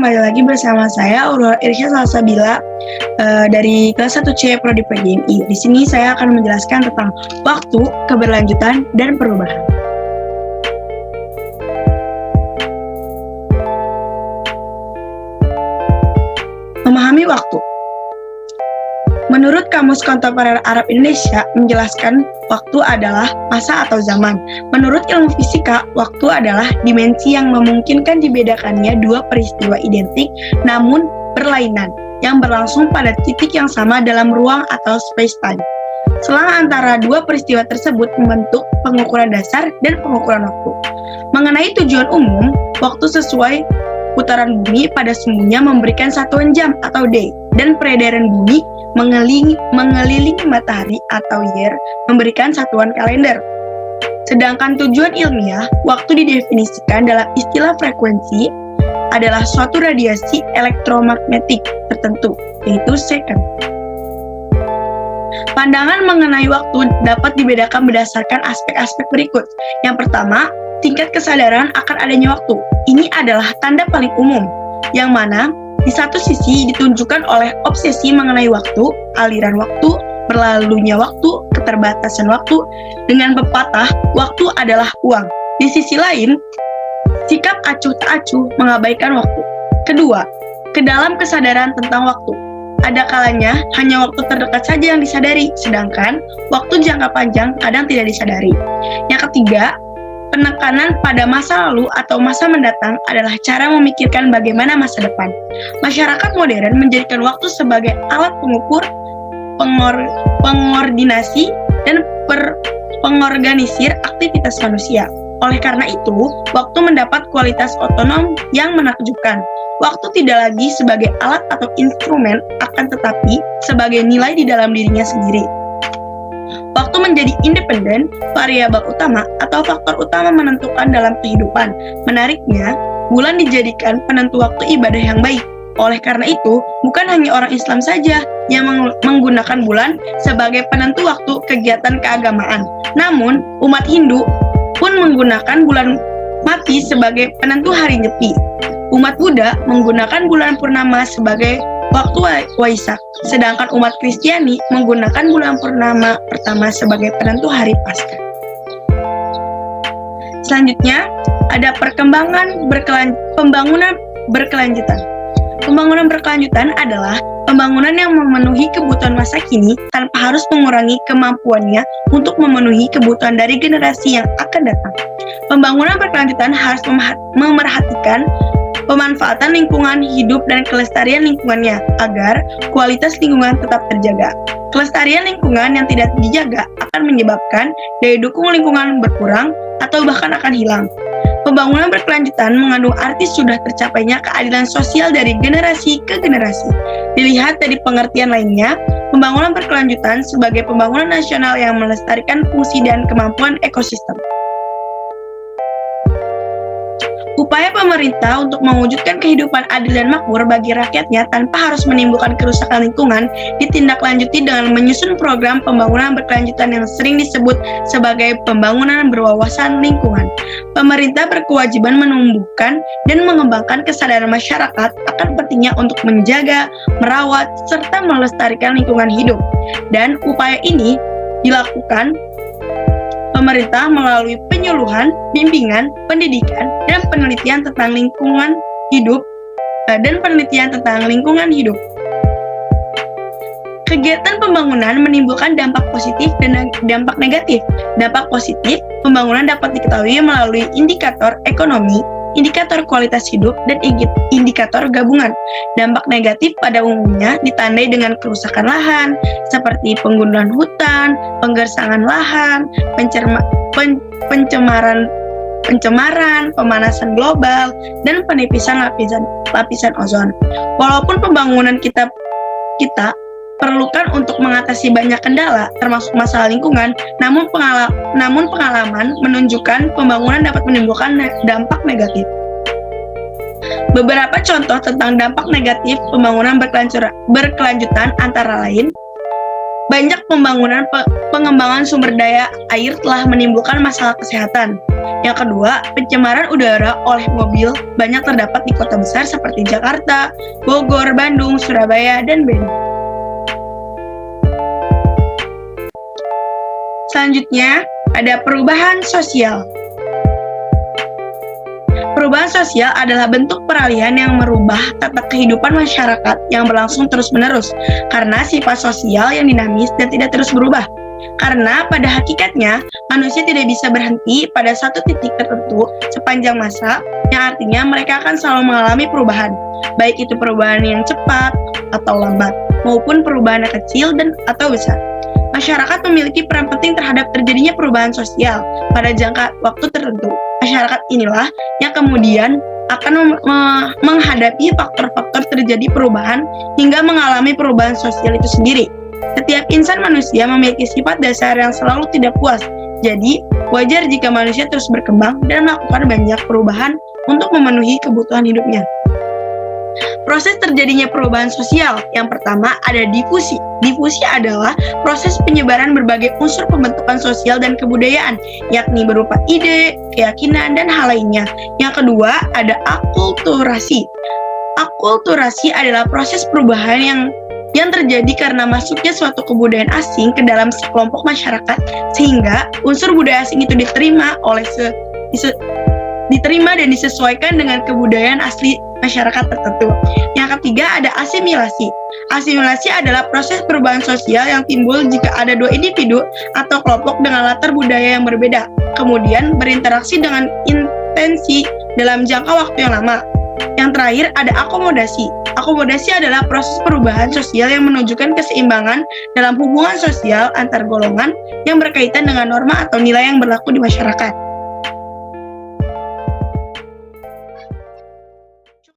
kembali lagi bersama saya Aurora Irsyad Salsabila dari kelas 1C Prodi PGMI. Di sini saya akan menjelaskan tentang waktu, keberlanjutan, dan perubahan. Memahami waktu. Menurut Kamus Kontemporer Arab Indonesia menjelaskan waktu adalah masa atau zaman. Menurut ilmu fisika, waktu adalah dimensi yang memungkinkan dibedakannya dua peristiwa identik namun berlainan yang berlangsung pada titik yang sama dalam ruang atau space-time. Selang antara dua peristiwa tersebut membentuk pengukuran dasar dan pengukuran waktu. Mengenai tujuan umum, waktu sesuai putaran bumi pada sungguhnya memberikan satuan jam atau day, dan peredaran bumi mengelilingi matahari atau year memberikan satuan kalender. Sedangkan tujuan ilmiah, waktu didefinisikan dalam istilah frekuensi adalah suatu radiasi elektromagnetik tertentu, yaitu second. Pandangan mengenai waktu dapat dibedakan berdasarkan aspek-aspek berikut. Yang pertama, tingkat kesadaran akan adanya waktu. Ini adalah tanda paling umum, yang mana di satu sisi ditunjukkan oleh obsesi mengenai waktu, aliran waktu, berlalunya waktu, keterbatasan waktu, dengan pepatah, waktu adalah uang. Di sisi lain, sikap acuh tak acuh mengabaikan waktu. Kedua, ke dalam kesadaran tentang waktu. Ada kalanya hanya waktu terdekat saja yang disadari, sedangkan waktu jangka panjang kadang tidak disadari. Yang ketiga, penekanan pada masa lalu atau masa mendatang adalah cara memikirkan bagaimana masa depan. Masyarakat modern menjadikan waktu sebagai alat pengukur, pengordinasi, dan pengorganisir aktivitas manusia. Oleh karena itu, waktu mendapat kualitas otonom yang menakjubkan. Waktu tidak lagi sebagai alat atau instrumen, akan tetapi sebagai nilai di dalam dirinya sendiri. Waktu menjadi independen, variabel utama atau faktor utama menentukan dalam kehidupan. Menariknya, bulan dijadikan penentu waktu ibadah yang baik. Oleh karena itu, bukan hanya orang Islam saja yang menggunakan bulan sebagai penentu waktu kegiatan keagamaan. Namun, umat Hindu pun menggunakan bulan mati sebagai penentu hari nyepi. Umat Buddha menggunakan bulan purnama sebagai waktu Waisak, sedangkan umat Kristiani menggunakan bulan purnama pertama sebagai penentu hari Paskah. Selanjutnya, ada pembangunan berkelanjutan. Pembangunan berkelanjutan adalah pembangunan yang memenuhi kebutuhan masa kini tanpa harus mengurangi kemampuannya untuk memenuhi kebutuhan dari generasi yang akan datang. Pembangunan berkelanjutan harus memerhatikan pemanfaatan lingkungan hidup dan kelestarian lingkungannya agar kualitas lingkungan tetap terjaga. Kelestarian lingkungan yang tidak dijaga akan menyebabkan daya dukung lingkungan berkurang atau bahkan akan hilang. Pembangunan berkelanjutan mengandung arti sudah tercapainya keadilan sosial dari generasi ke generasi. Dilihat dari pengertian lainnya, pembangunan berkelanjutan sebagai pembangunan nasional yang melestarikan fungsi dan kemampuan ekosistem. Upaya pemerintah untuk mewujudkan kehidupan adil dan makmur bagi rakyatnya tanpa harus menimbulkan kerusakan lingkungan ditindaklanjuti dengan menyusun program pembangunan berkelanjutan yang sering disebut sebagai pembangunan berwawasan lingkungan. Pemerintah berkewajiban menumbuhkan dan mengembangkan kesadaran masyarakat akan pentingnya untuk menjaga, merawat, serta melestarikan lingkungan hidup. Dan upaya ini dilakukan pemerintah melalui penyuluhan, bimbingan, pendidikan, dan penelitian tentang lingkungan hidup Kegiatan pembangunan menimbulkan dampak positif dan dampak negatif. Dampak positif, pembangunan dapat diketahui melalui indikator ekonomi, indikator kualitas hidup, dan indikator gabungan. Dampak negatif pada umumnya ditandai dengan kerusakan lahan, seperti penggundulan hutan, penggersangan lahan, pencemaran, pemanasan global, dan penipisan lapisan ozon. Walaupun pembangunan kita perlukan untuk mengatasi banyak kendala, termasuk masalah lingkungan, namun pengalaman menunjukkan pembangunan dapat menimbulkan dampak negatif. Beberapa contoh tentang dampak negatif pembangunan berkelanjutan antara lain, banyak pengembangan sumber daya air telah menimbulkan masalah kesehatan. Yang kedua, pencemaran udara oleh mobil banyak terdapat di kota besar seperti Jakarta, Bogor, Bandung, Surabaya, dan Bali. Selanjutnya, ada perubahan sosial. Perubahan sosial adalah bentuk peralihan yang merubah tata kehidupan masyarakat yang berlangsung terus-menerus karena sifat sosial yang dinamis dan tidak terus berubah. Karena pada hakikatnya, manusia tidak bisa berhenti pada satu titik tertentu sepanjang masa, yang artinya mereka akan selalu mengalami perubahan, baik itu perubahan yang cepat atau lambat, maupun perubahan yang kecil dan atau besar. Masyarakat memiliki peran penting terhadap terjadinya perubahan sosial pada jangka waktu tertentu. Masyarakat inilah yang kemudian akan menghadapi faktor-faktor terjadi perubahan hingga mengalami perubahan sosial itu sendiri. Setiap insan manusia memiliki sifat dasar yang selalu tidak puas. Jadi, wajar jika manusia terus berkembang dan melakukan banyak perubahan untuk memenuhi kebutuhan hidupnya. Proses terjadinya perubahan sosial. Yang pertama ada difusi. Difusi adalah proses penyebaran berbagai unsur pembentukan sosial dan kebudayaan, yakni berupa ide, keyakinan, dan hal lainnya. Yang kedua ada akulturasi. Akulturasi adalah proses perubahan yang terjadi karena masuknya suatu kebudayaan asing ke dalam sekelompok masyarakat sehingga unsur budaya asing itu diterima dan disesuaikan dengan kebudayaan asli masyarakat tertentu. Yang ketiga ada asimilasi. Asimilasi adalah proses perubahan sosial yang timbul jika ada dua individu atau kelompok dengan latar budaya yang berbeda, kemudian berinteraksi dengan intensi dalam jangka waktu yang lama. Yang terakhir ada akomodasi. Akomodasi adalah proses perubahan sosial yang menunjukkan keseimbangan dalam hubungan sosial antar golongan yang berkaitan dengan norma atau nilai yang berlaku di masyarakat.